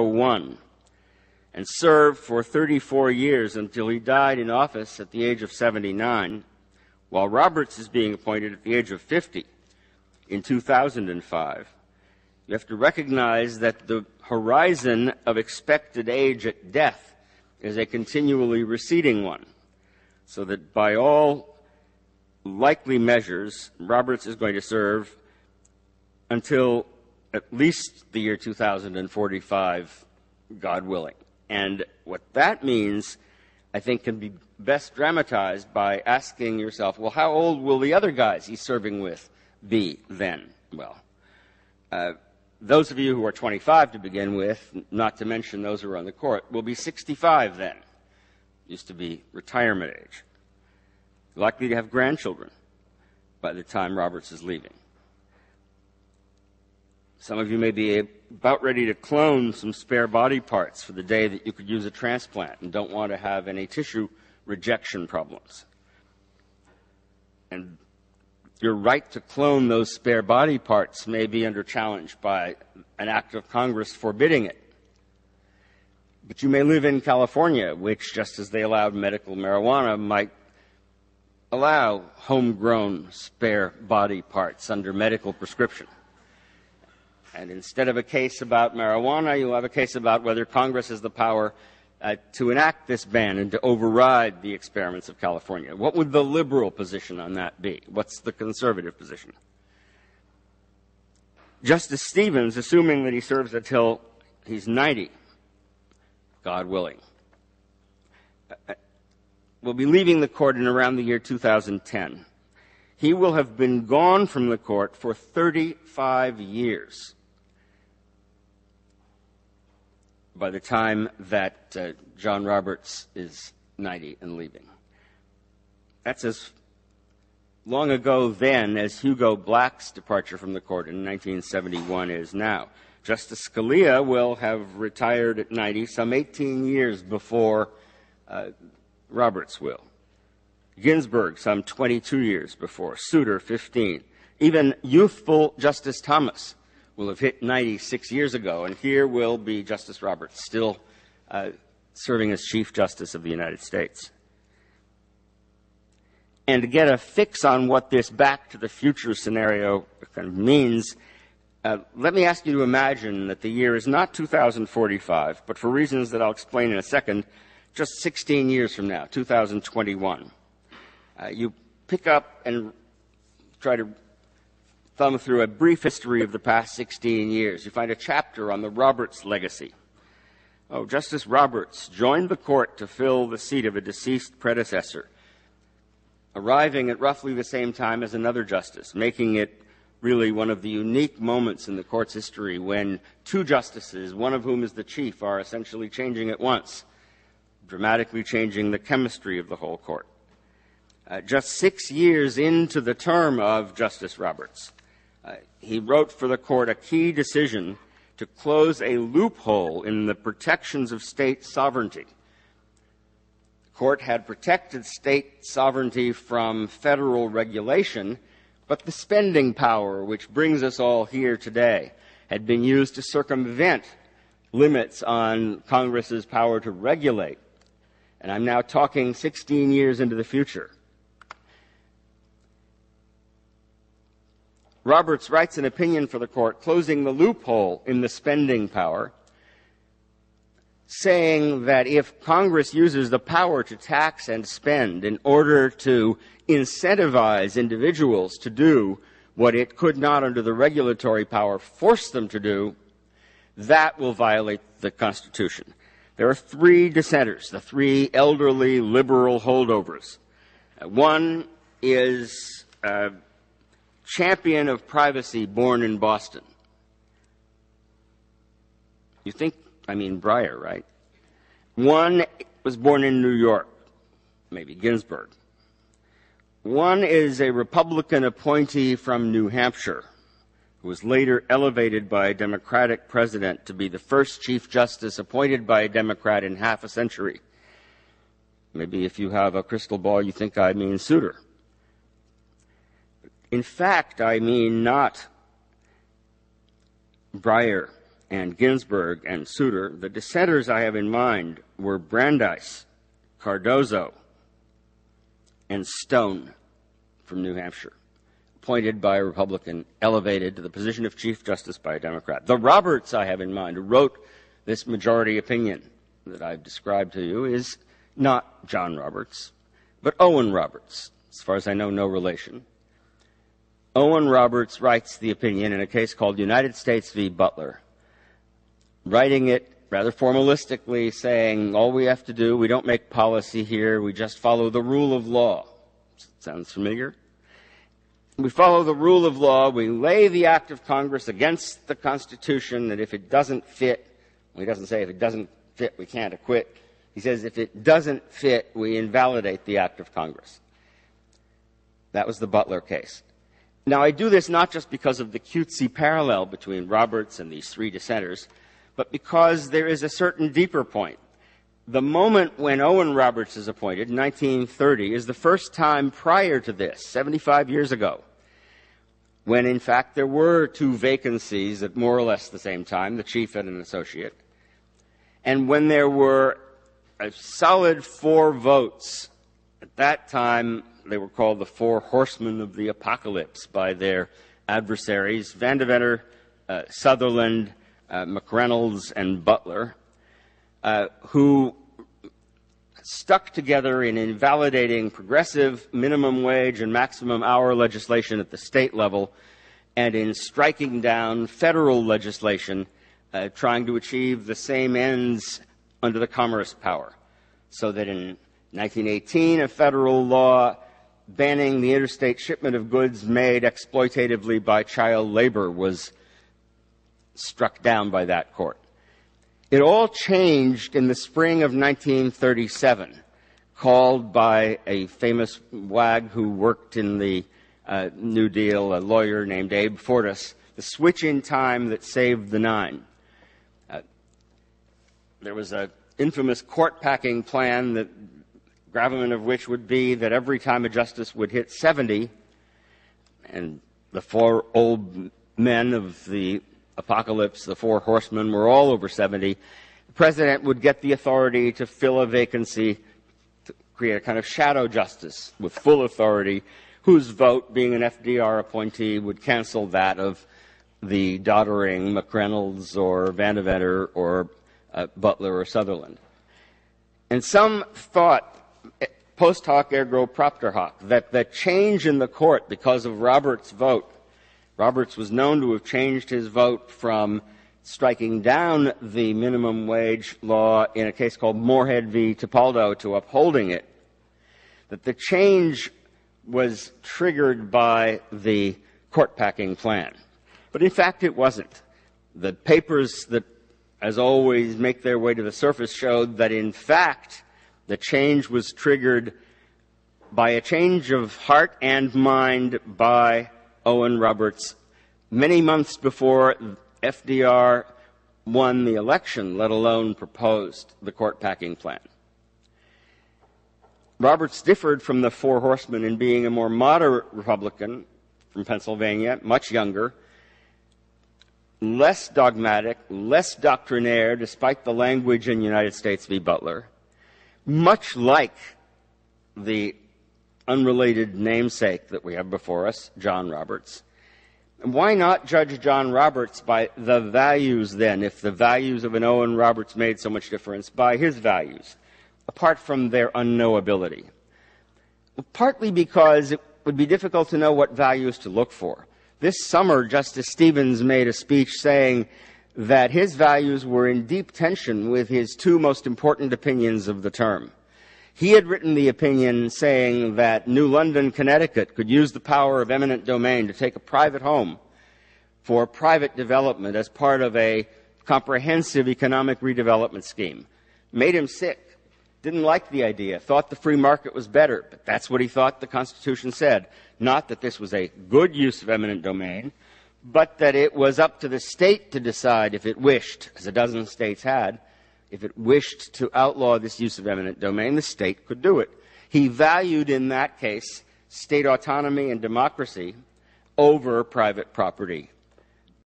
I, and served for 34 years until he died in office at the age of 79, while Roberts is being appointed at the age of 50 in 2005. You have to recognize that the horizon of expected age at death is a continually receding one, so that by all likely measures, Roberts is going to serve until at least the year 2045, God willing. And what that means, I think, can be best dramatized by asking yourself, well, how old will the other guys he's serving with be then? Well, those of you who are 25 to begin with, not to mention those who are on the court, will be 65 then. Used to be retirement age. Likely to have grandchildren by the time Roberts is leaving. Some of you may be about ready to clone some spare body parts for the day that you could use a transplant and don't want to have any tissue rejection problems. And your right to clone those spare body parts may be under challenge by an act of Congress forbidding it. But you may live in California, which, just as they allowed medical marijuana, might allow homegrown spare body parts under medical prescription. And instead of a case about marijuana, you'll have a case about whether Congress has the power to enact this ban and to override the experiments of California. What would the liberal position on that be? What's the conservative position? Justice Stevens, assuming that he serves until he's 90, God willing, will be leaving the court in around the year 2010. He will have been gone from the court for 35 years by the time that John Roberts is 90 and leaving. That's as long ago then as Hugo Black's departure from the court in 1971 is now. Justice Scalia will have retired at 90, some 18 years before Roberts will. Ginsburg, some 22 years before. Souter, 15. Even youthful Justice Thomas will have hit 96 years ago, and here will be Justice Roberts, still serving as Chief Justice of the United States. And to get a fix on what this back to the future scenario kind of means, let me ask you to imagine that the year is not 2045, but for reasons that I'll explain in a second, just 16 years from now, 2021. You pick up and try to thumb through a brief history of the past 16 years. You find a chapter on the Roberts legacy. Oh, Justice Roberts joined the court to fill the seat of a deceased predecessor, arriving at roughly the same time as another justice, making it really one of the unique moments in the court's history when two justices, one of whom is the chief, are essentially changing at once, dramatically changing the chemistry of the whole court. Just 6 years into the term of Justice Roberts, he wrote for the court a key decision to close a loophole in the protections of state sovereignty. The court had protected state sovereignty from federal regulation, but the spending power, which brings us all here today, had been used to circumvent limits on Congress's power to regulate. And I'm now talking 16 years into the future. Roberts writes an opinion for the court closing the loophole in the spending power, saying that if Congress uses the power to tax and spend in order to incentivize individuals to do what it could not under the regulatory power force them to do, that will violate the Constitution. There are three dissenters, the three elderly liberal holdovers. One is champion of privacy born in Boston. You think, I mean Breyer, right? One was born in New York, maybe Ginsburg. One is a Republican appointee from New Hampshire, who was later elevated by a Democratic president to be the first Chief Justice appointed by a Democrat in half a century. Maybe if you have a crystal ball, you think I mean Souter. In fact, I mean not Breyer and Ginsburg and Souter. The dissenters I have in mind were Brandeis, Cardozo, and Stone from New Hampshire, appointed by a Republican, elevated to the position of Chief Justice by a Democrat. The Roberts I have in mind, who wrote this majority opinion that I've described to you, is not John Roberts, but Owen Roberts. As far as I know, no relation. Owen Roberts writes the opinion in a case called United States v. Butler, writing it rather formalistically, saying all we have to do, we don't make policy here, we just follow the rule of law. Sounds familiar? We follow the rule of law, we lay the act of Congress against the Constitution, that if it doesn't fit, well, he doesn't say if it doesn't fit, we can't acquit. He says if it doesn't fit, we invalidate the act of Congress. That was the Butler case. Now, I do this not just because of the cutesy parallel between Roberts and these three dissenters, but because there is a certain deeper point. The moment when Owen Roberts is appointed, 1930, is the first time prior to this, 75 years ago, when in fact there were two vacancies at more or less the same time, the chief and an associate, and when there were a solid 4 votes. At that time, they were called the 4 horsemen of the apocalypse by their adversaries, Vandeventer, Sutherland, McReynolds, and Butler, who stuck together in invalidating progressive minimum wage and maximum hour legislation at the state level and in striking down federal legislation trying to achieve the same ends under the Commerce Power. So that in 1918, a federal law banning the interstate shipment of goods made exploitatively by child labor was struck down by that court. It all changed in the spring of 1937, called by a famous wag who worked in the New Deal, a lawyer named Abe Fortas, the switch in time that saved the 9. There was an infamous court-packing plan, the gravamen of which would be that every time a justice would hit 70, and the 4 old men of the apocalypse, the 4 horsemen, were all over 70, the president would get the authority to fill a vacancy, to create a kind of shadow justice with full authority, whose vote, being an FDR appointee, would cancel that of the doddering McReynolds or Vandeventer or Butler or Sutherland. And some thought, post hoc ergo propter hoc, that the change in the court because of Roberts' vote, Roberts was known to have changed his vote from striking down the minimum wage law in a case called Moorhead v. Tipaldo to upholding it, that the change was triggered by the court-packing plan. But in fact, it wasn't. The papers that, as always, make their way to the surface showed that, in fact, the change was triggered by a change of heart and mind by Owen Roberts many months before FDR won the election, let alone proposed the court-packing plan. Roberts differed from the 4 horsemen in being a more moderate Republican from Pennsylvania, much younger, less dogmatic, less doctrinaire, despite the language in United States v. Butler, much like the unrelated namesake that we have before us, John Roberts. And why not judge John Roberts by the values then, if the values of an Owen Roberts made so much difference, by his values, apart from their unknowability? Well, partly because it would be difficult to know what values to look for. This summer, Justice Stevens made a speech saying that his values were in deep tension with his 2 most important opinions of the term. He had written the opinion saying that New London, Connecticut could use the power of eminent domain to take a private home for private development as part of a comprehensive economic redevelopment scheme. Made him sick. Didn't like the idea, thought the free market was better, but that's what he thought the Constitution said. Not that this was a good use of eminent domain, but that it was up to the state to decide if it wished, as a dozen states had, if it wished to outlaw this use of eminent domain, the state could do it. He valued in that case state autonomy and democracy over private property